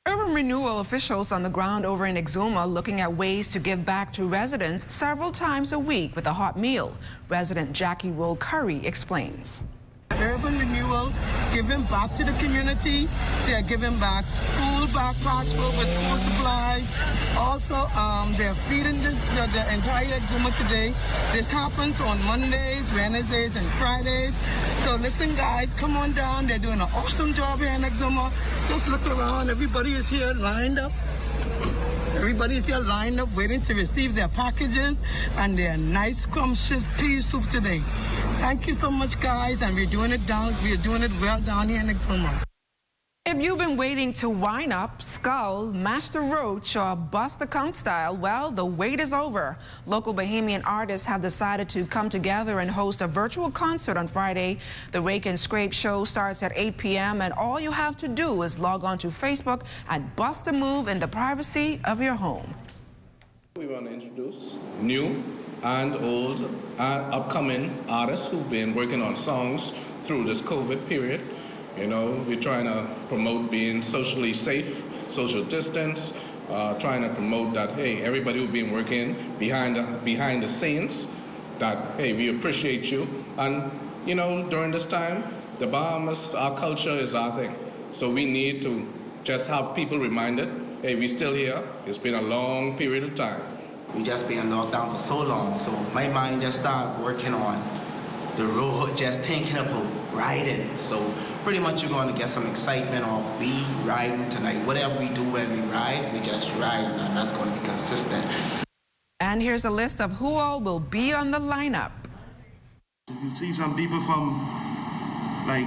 Urban renewal officials on the ground over in Exuma looking at ways to give back to residents several times a week with a hot meal. Resident Jackie Roll Curry explains. Urban renewal, giving back to the community. They're giving back school backpacks filled with school supplies. Also, they're feeding the entire Exuma today. This happens on Mondays, Wednesdays, and Fridays. So listen, guys, come on down. They're doing an awesome job here in Exuma. Just look around. Everybody is here lined up. Everybody's here lined up waiting to receive their packages and their nice scrumptious pea soup today. Thank you so much, guys, and we're doing it well down here in Exuma. If you've been waiting to wind up, scull, mash the roach, or bust the conch style, well, the wait is over. Local Bahamian artists have decided to come together and host a virtual concert on Friday. The Rake and Scrape show starts at 8 p.m., and all you have to do is log on to Facebook and bust a move in the privacy of your home. We want to introduce new and old and upcoming artists who've been working on songs through this COVID period. You know, we're trying to promote being socially safe, social distance, trying to promote that, hey, everybody who's been working behind the scenes, that, hey, we appreciate you. And, you know, during this time, the Bahamas, our culture is our thing. So we need to just have people reminded, hey, we're still here. It's been a long period of time. We just been in lockdown for so long, so my mind just started working on the road, just thinking about riding. So pretty much you're going to get some excitement of we riding tonight. Whatever we do when we ride, we just ride, and that's going to be consistent. And here's a list of who all will be on the lineup. You can see some people from like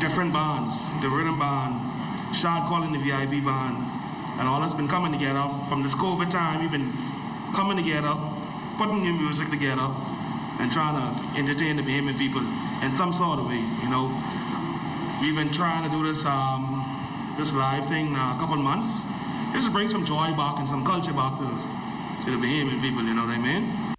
different bands, the rhythm band, Shad calling the VIP band, and all that's been coming together from this COVID time. We've been coming together, putting new music together, and trying to entertain the Bahamian people in some sort of way, you know. We've been trying to do this this live thing a couple months. Just to bring some joy back and some culture back to the Bahamian people, you know what I mean?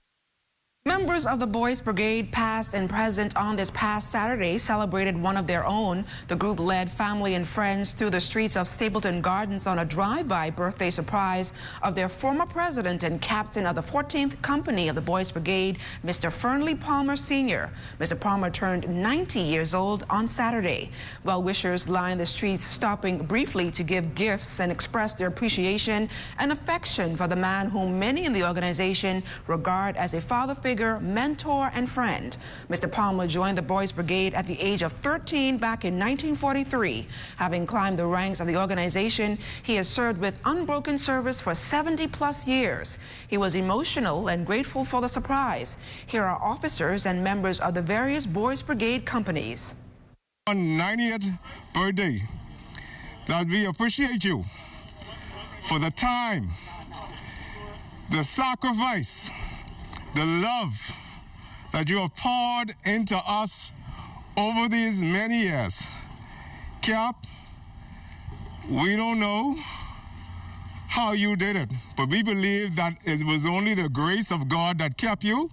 Members of the Boys Brigade, past and present, on this past Saturday celebrated one of their own. The group led family and friends through the streets of Stapleton Gardens on a drive-by birthday surprise of their former president and captain of the 14th Company of the Boys Brigade, Mr. Fernley Palmer Sr. Mr. Palmer turned 90 years old on Saturday. Well-wishers lined the streets, stopping briefly to give gifts and express their appreciation and affection for the man whom many in the organization regard as a father figure, mentor, and friend. Mr. Palmer joined the Boys Brigade at the age of 13 back in 1943. Having climbed the ranks of the organization, he has served with unbroken service for 70-plus years. He was emotional and grateful for the surprise. Here are officers and members of the various Boys Brigade companies. On 90th birthday, that we appreciate you for the time, the sacrifice, the love that you have poured into us over these many years. Cap, we don't know how you did it, but we believe that it was only the grace of God that kept you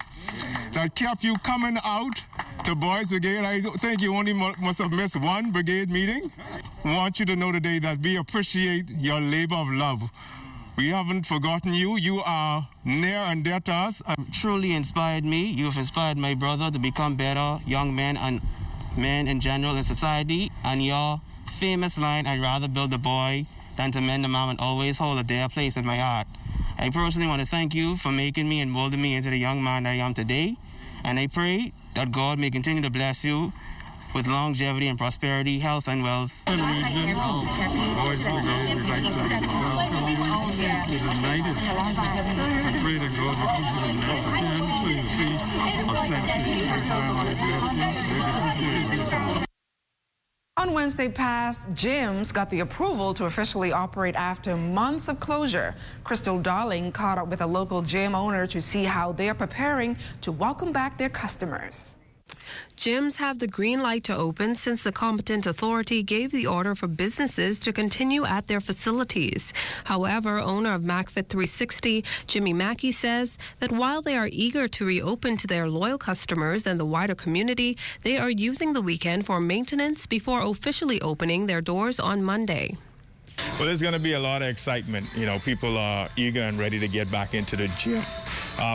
coming out to Boys Brigade. I think you only must have missed one brigade meeting. I want you to know today that we appreciate your labor of love. We haven't forgotten you. You are near and dear to us. Truly inspired me. You have inspired my brother to become better young men and men in general in society. And your famous line, I'd rather build a boy than to mend a man, and always hold a dear place in my heart. I personally want to thank you for making me and molding me into the young man I am today. And I pray that God may continue to bless you with longevity and prosperity, health and wealth. On Wednesday past, gyms got the approval to officially operate after months of closure. Crystal Darling caught up with a local gym owner to see how they are preparing to welcome back their customers. Gyms have the green light to open since the competent authority gave the order for businesses to continue at their facilities. However, owner of MacFit 360, Jimmy Mackey, says that while they are eager to reopen to their loyal customers and the wider community, they are using the weekend for maintenance before officially opening their doors on Monday. Well, there's going to be a lot of excitement. You know, people are eager and ready to get back into the gym.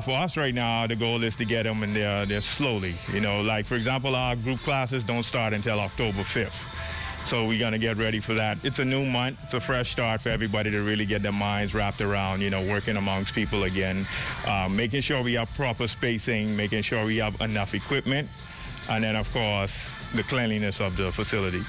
For us right now, the goal is to get them in there slowly. You know, like, for example, our group classes don't start until October 5th. So we're going to get ready for that. It's a new month. It's a fresh start for everybody to really get their minds wrapped around, you know, working amongst people again, making sure we have proper spacing, making sure we have enough equipment, and then, of course, the cleanliness of the facility.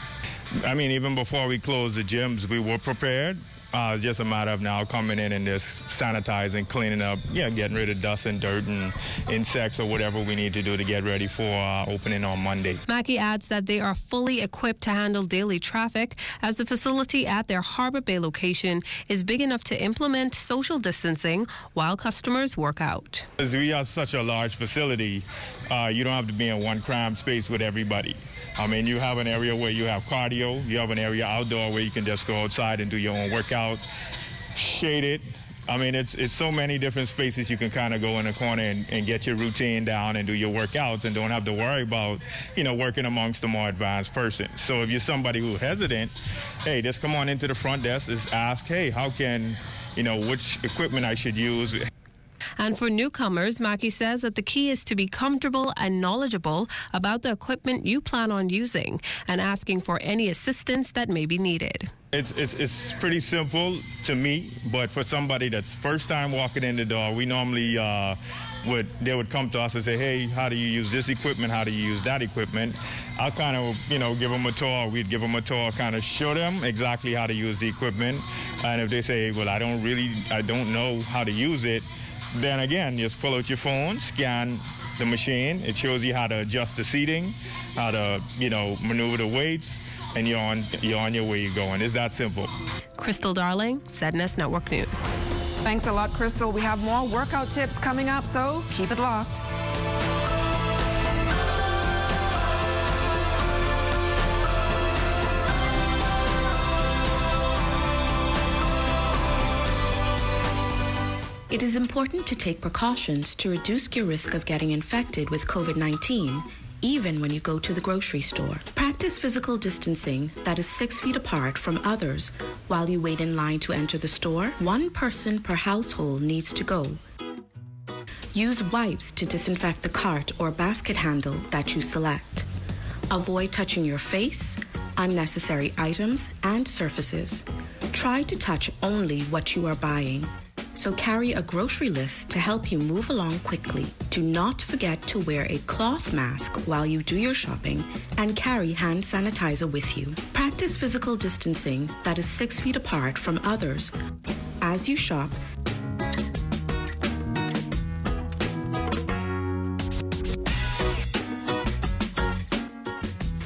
I mean, even before we closed the gyms, we were prepared. It's just a matter of now coming in and just sanitizing, cleaning up, getting rid of dust and dirt and insects or whatever we need to do to get ready for opening on Monday. Mackey adds that they are fully equipped to handle daily traffic, as the facility at their Harbor Bay location is big enough to implement social distancing while customers work out. As we are such a large facility, you don't have to be in one cramped space with everybody. I mean, you have an area where you have cardio, you have an area outdoor where you can just go outside and do your own workout, shaded. I mean, it's so many different spaces you can kind of go in a corner and get your routine down and do your workouts and don't have to worry about, you know, working amongst a more advanced person. So if you're somebody who's hesitant, hey, just come on into the front desk, just ask, hey, how can, you know, which equipment I should use. And for newcomers, Mackey says that the key is to be comfortable and knowledgeable about the equipment you plan on using and asking for any assistance that may be needed. It's pretty simple to me, but for somebody that's first time walking in the door, we normally they would come to us and say, hey, how do you use this equipment? How do you use that equipment? I'll kind of, you know, give them a tour. We'd give them a tour, kind of show them exactly how to use the equipment. And if they say, well, I don't know how to use it, then again, just pull out your phone, scan the machine. It shows you how to adjust the seating, how to, you know, maneuver the weights, and you're on your way you're going. It's that simple. Crystal Darling, ZNS Network News. Thanks a lot, Crystal. We have more workout tips coming up, so keep it locked. It is important to take precautions to reduce your risk of getting infected with COVID-19, even when you go to the grocery store. Practice physical distancing that is 6 feet apart from others while you wait in line to enter the store. 1 person per household needs to go. Use wipes to disinfect the cart or basket handle that you select. Avoid touching your face, unnecessary items, and surfaces. Try to touch only what you are buying. So carry a grocery list to help you move along quickly. Do not forget to wear a cloth mask while you do your shopping and carry hand sanitizer with you. Practice physical distancing that is 6 feet apart from others as you shop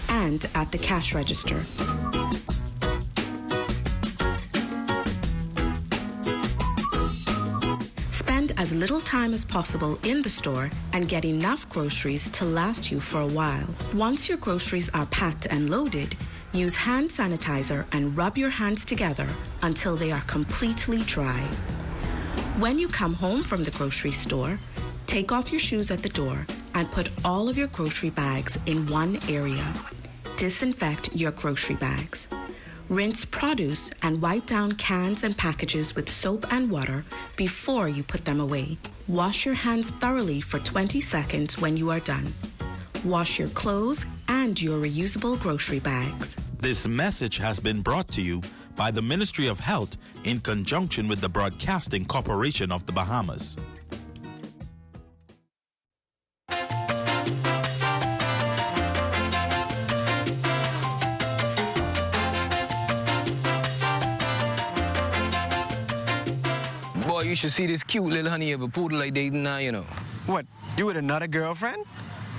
and at the cash register. Spend as little time as possible in the store and get enough groceries to last you for a while. Once your groceries are packed and loaded, use hand sanitizer and rub your hands together until they are completely dry. When you come home from the grocery store, take off your shoes at the door and put all of your grocery bags in one area. Disinfect your grocery bags. Rinse produce and wipe down cans and packages with soap and water before you put them away. Wash your hands thoroughly for 20 seconds when you are done. Wash your clothes and your reusable grocery bags. This message has been brought to you by the Ministry of Health in conjunction with the Broadcasting Corporation of the Bahamas. Boy, you should see this cute little honey of a poodle I dating now, you know. What, you with another girlfriend?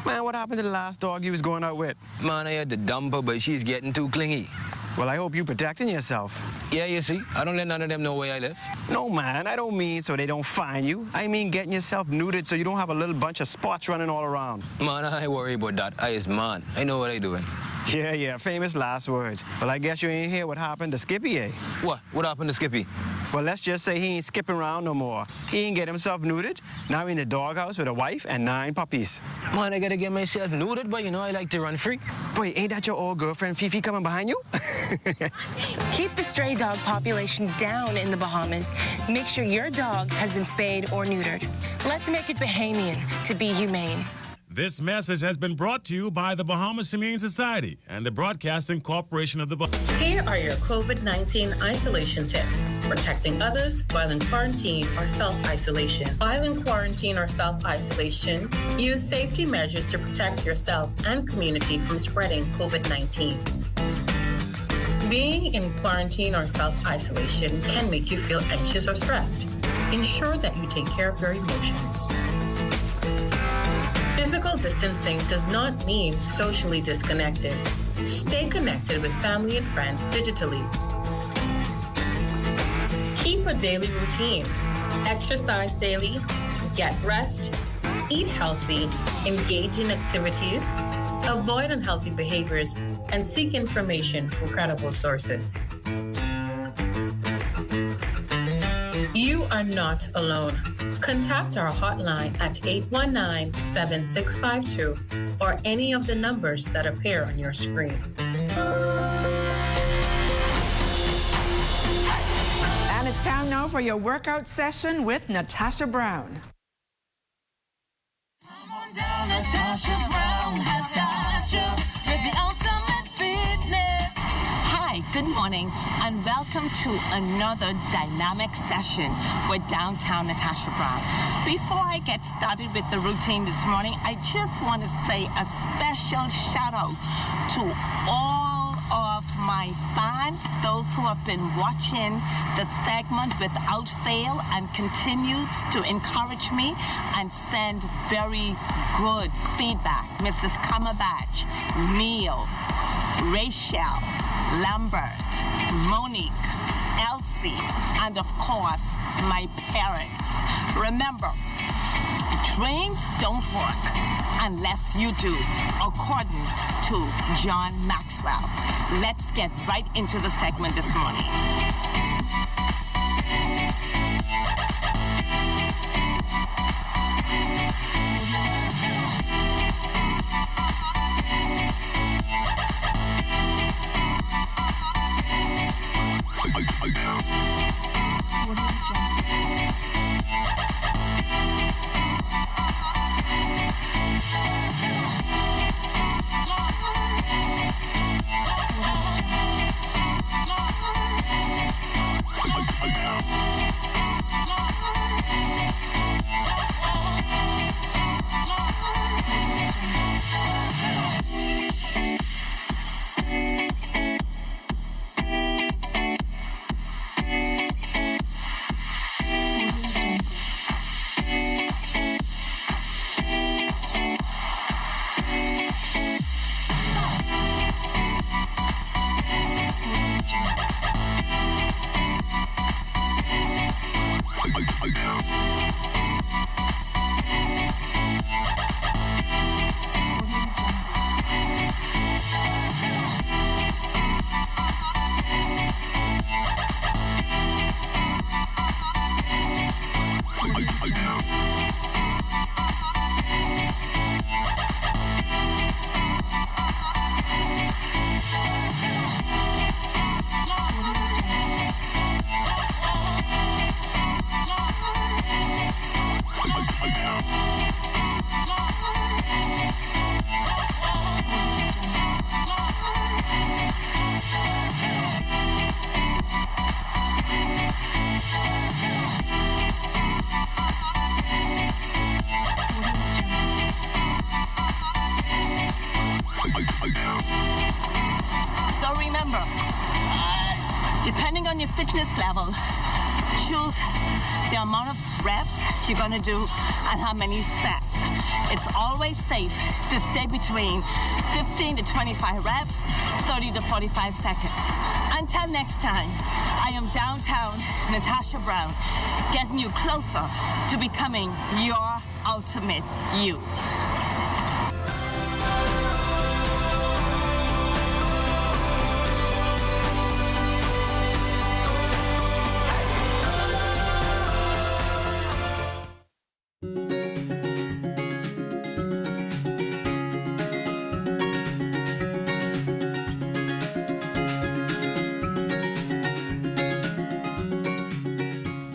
Man, what happened to the last dog you was going out with? Man, I had to dump her, but she's getting too clingy. Well, I hope you protecting yourself. Yeah, you see, I don't let none of them know where I live. No, man, I don't mean so they don't find you. I mean getting yourself nuded so you don't have a little bunch of spots running all around. Man, I ain't worry about that. I is man. I know what I doing. Yeah, famous last words. Well, I guess you ain't hear what happened to Skippy, eh? What? What happened to Skippy? Well, let's just say he ain't skipping around no more. He ain't get himself nuded. Now he in the doghouse with a wife and 9 puppies. Man, I gotta get myself nuded, but you know I like to run free. Wait, ain't that your old girlfriend Fifi coming behind you? Keep the stray dog population down in the Bahamas. Make sure your dog has been spayed or neutered. Let's make it Bahamian to be humane. This message has been brought to you by the Bahamas Humane Society and the Broadcasting Corporation of the Bahamas. Here are your COVID-19 isolation tips. Protecting others while in quarantine or self-isolation. While in quarantine or self-isolation, use safety measures to protect yourself and community from spreading COVID-19. Being in quarantine or self-isolation can make you feel anxious or stressed. Ensure that you take care of your emotions. Physical distancing does not mean socially disconnected. Stay connected with family and friends digitally. Keep a daily routine. Exercise daily, get rest, eat healthy, engage in activities, avoid unhealthy behaviors, and seek information from credible sources. You are not alone. Contact our hotline at 819-7652 or any of the numbers that appear on your screen. And it's time now for your workout session with Natasha Brown. Come on down, Natasha Brown has got you with the ultimate fitness. Hi, good morning, and welcome to another dynamic session with Downtown Natasha Brown. Before I get started with the routine this morning, I just want to say a special shout out to all of my fans, those who have been watching the segment without fail and continued to encourage me and send very good feedback. Mrs. Kamabach, Neil, Rachel, Lambert, Monique, Elsie, and of course, my parents. Remember, dreams don't work unless you do, according to John Maxwell. Let's get right into the segment this morning. Depending on your fitness level, choose the amount of reps you're going to do and how many sets. It's always safe to stay between 15 to 25 reps, 30 to 45 seconds. Until next time, I am downtown Natasha Brown, getting you closer to becoming your ultimate you.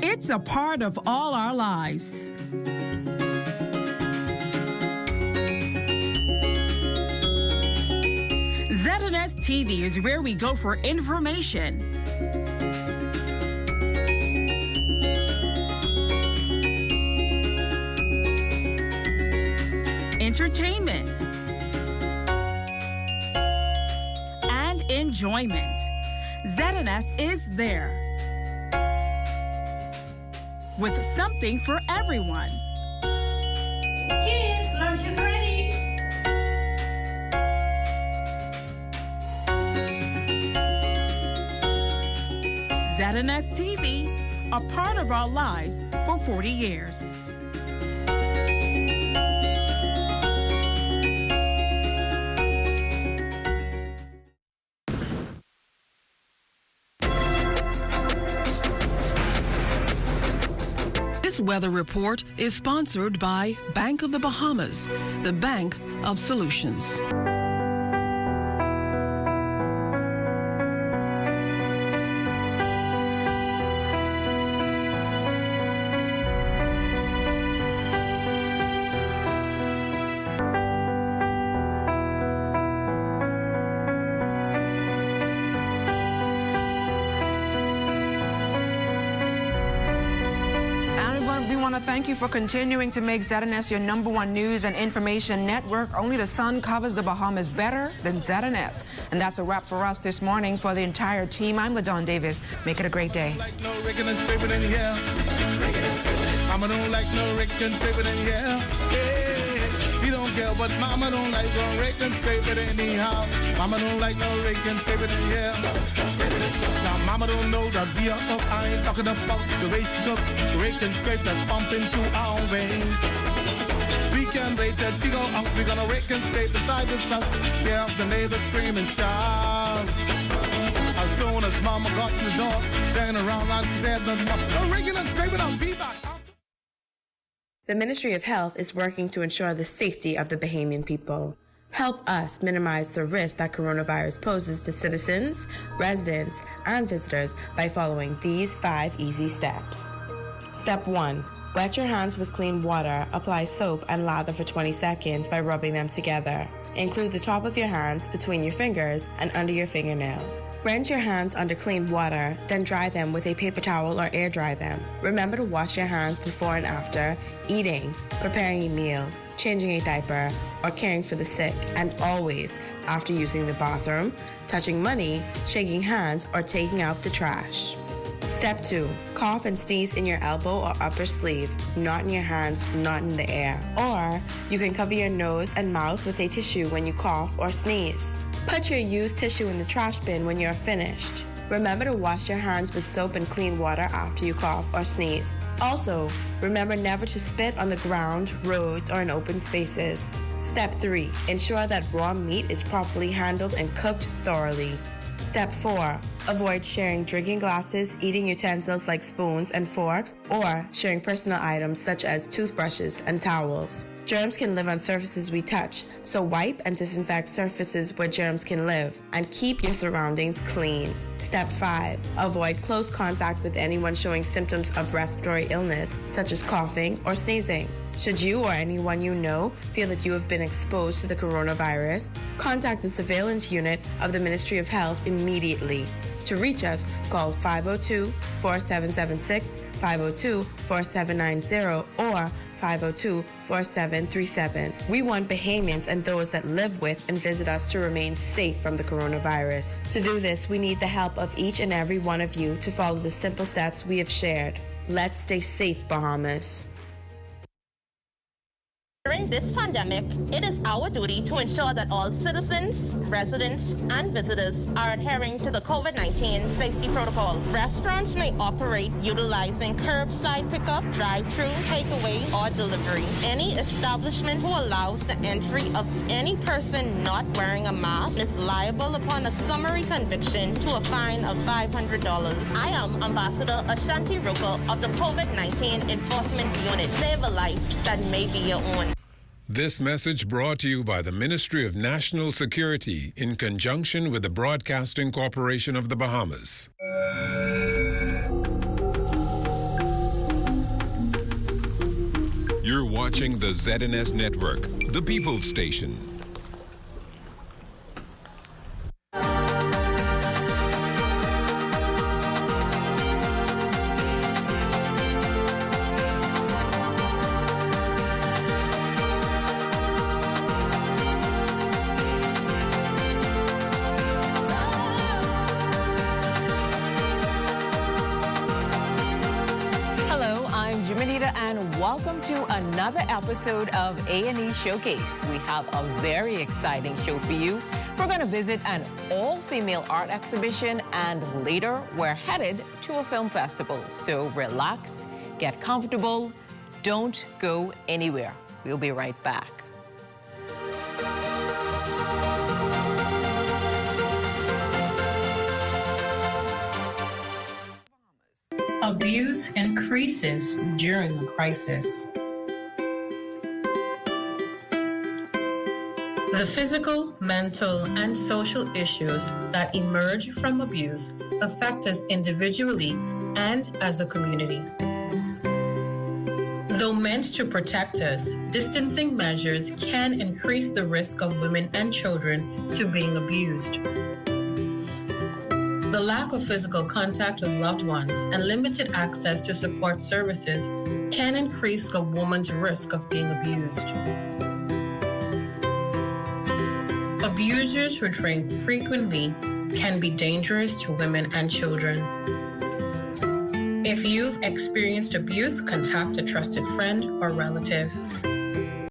It's a part of all our lives. ZNS TV is where we go for information, entertainment, and enjoyment. ZNS is there with something for everyone. Kids, lunch is ready. ZNS TV, a part of our lives for 40 years. This weather report is sponsored by Bank of the Bahamas, the bank of solutions. Thank you for continuing to make ZNS your #1 news and information network. Only the sun covers the Bahamas better than ZNS. And that's a wrap for us this morning. For the entire team, I'm LaDawn Davis. Make it a great day. Mama don't like no Rican favorite in here. He don't care, but Mama don't like no Rican favorite anyhow. Mama don't like no Rican favorite in here. Now Mama don't know that we are up. I ain't talking about the race up, the Rican scrape that's pumping through our veins. We can rate that we go up, we gonna Rican scrape beside the stuff. Yeah, the neighbors scream and shout. As soon as Mama got to the door, standing around like she said nothing more. No Rican and scraping on feedback. The Ministry of Health is working to ensure the safety of the Bahamian people. Help us minimize the risk that coronavirus poses to citizens, residents, and visitors by following these 5 easy steps. Step 1. Wet your hands with clean water. Apply soap and lather for 20 seconds by rubbing them together. Include the top of your hands between your fingers and under your fingernails. Rinse your hands under clean water, then dry them with a paper towel or air dry them. Remember to wash your hands before and after eating, preparing a meal, changing a diaper, or caring for the sick, and always after using the bathroom, touching money, shaking hands, or taking out the trash. Step 2. Cough and sneeze in your elbow or upper sleeve, not in your hands, not in the air. Or you can cover your nose and mouth with a tissue when you cough or sneeze. Put your used tissue in the trash bin when you're finished. Remember to wash your hands with soap and clean water after you cough or sneeze. Also, remember never to spit on the ground, roads, or in open spaces. Step 3. Ensure that raw meat is properly handled and cooked thoroughly. Step 4. Avoid sharing drinking glasses, eating utensils like spoons and forks, or sharing personal items such as toothbrushes and towels. Germs can live on surfaces we touch, so wipe and disinfect surfaces where germs can live, and keep your surroundings clean. Step 5. Avoid close contact with anyone showing symptoms of respiratory illness, such as coughing or sneezing. Should you or anyone you know feel that you have been exposed to the coronavirus, contact the surveillance unit of the Ministry of Health immediately. To reach us, call 502-4776, 502-4790, or 502-4737. We want Bahamians and those that live with and visit us to remain safe from the coronavirus. To do this, we need the help of each and every one of you to follow the simple steps we have shared. Let's stay safe, Bahamas. During this pandemic, it is our duty to ensure that all citizens, residents, and visitors are adhering to the COVID-19 safety protocol. Restaurants may operate utilizing curbside pickup, drive-through, takeaway, or delivery. Any establishment who allows the entry of any person not wearing a mask is liable upon a summary conviction to a fine of $500. I am Ambassador Ashanti Ruko of the COVID-19 Enforcement Unit. Save a life that may be your own. This message brought to you by the Ministry of National Security in conjunction with the Broadcasting Corporation of the Bahamas. You're watching the ZNS Network, the People's Station. Welcome to another episode of A&E Showcase. We have a very exciting show for you. We're going to visit an all-female art exhibition, and later we're headed to a film festival. So relax, get comfortable, don't go anywhere. We'll be right back. Abuse increases during the crisis. The physical, mental, and social issues that emerge from abuse affect us individually and as a community. Though meant to protect us, distancing measures can increase the risk of women and children to being abused. The lack of physical contact with loved ones and limited access to support services can increase a woman's risk of being abused. Abusers who drink frequently can be dangerous to women and children. If you've experienced abuse, contact a trusted friend or relative.